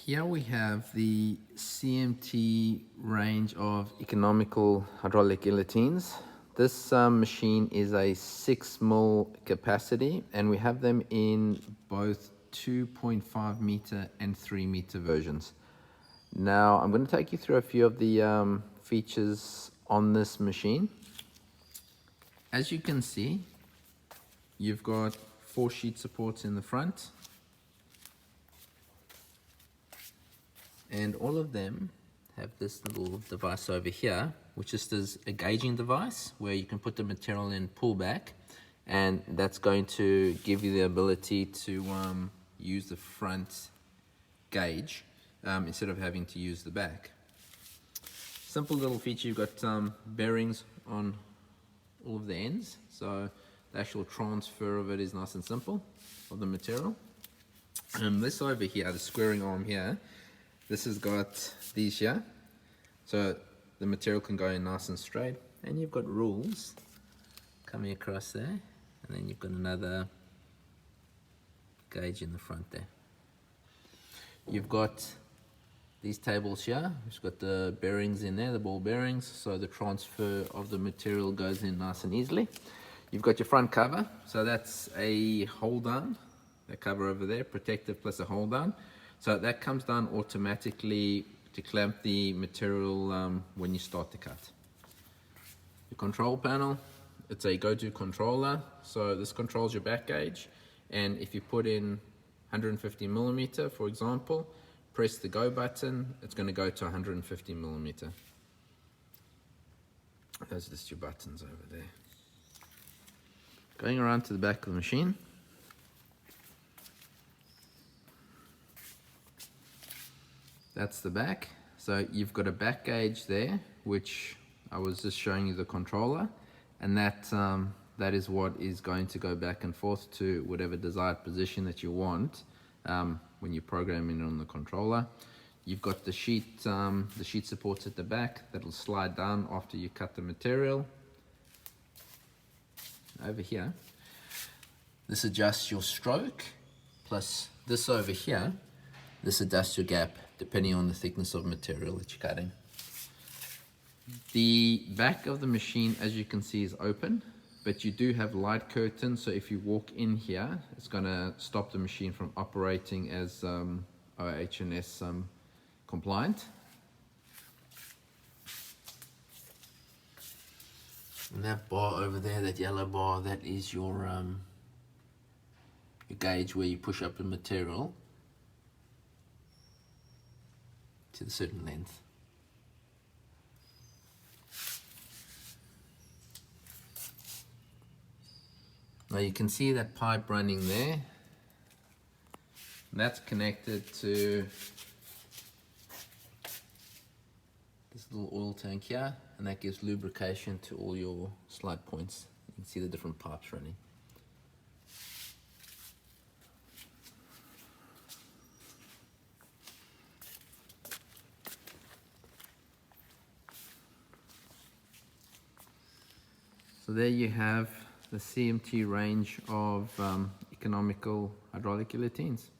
Here we have the CMT range of economical hydraulic guillotines. This machine is a 6 mil capacity, and we have them in both 2.5 meter and 3 meter versions. Now I'm going to take you through a few of the features on this machine. As you can see, you've got 4 sheet supports in the front, and all of them have this little device over here, which is a gauging device where you can put the material in pullback, and that's going to give you the ability to use the front gauge instead of having to use the back. Simple little feature, you've got bearings on all of the ends, so the actual transfer of it is nice and simple, of the material. This over here, the squaring arm here, this has got these here, so the material can go in nice and straight, and you've got rules coming across there, and then you've got another gauge in the front there. You've got these tables here, which got the bearings in there, the ball bearings, so the transfer of the material goes in nice and easily. You've got your front cover, so that's a hold down, that cover over there, protective plus a hold down. So that comes down automatically to clamp the material when you start the cut. Your control panel, it's a go-to controller, so this controls your back gauge, and if you put in 150 millimeter, for example, press the go button, it's going to go to 150 millimeter. Those are just your buttons over there. Going around to the back of the machine, that's the back. So you've got a back gauge there, which I was just showing you the controller, and that is what is going to go back and forth to whatever desired position that you want when you're programming it on the controller. You've got the sheet supports at the back that'll slide down after you cut the material. Over here, this adjusts your stroke, plus this over here, this adjusts your gap depending on the thickness of material that you're cutting. The back of the machine, as you can see, is open, but you do have light curtains, so if you walk in here, it's going to stop the machine from operating as OH&S compliant. And that bar over there, that yellow bar, that is your gauge where you push up the material to a certain length. Now you can see that pipe running there. That's connected to this little oil tank here, and that gives lubrication to all your slide points. You can see the different pipes running. So there you have the CMT range of economical hydraulic guillotines.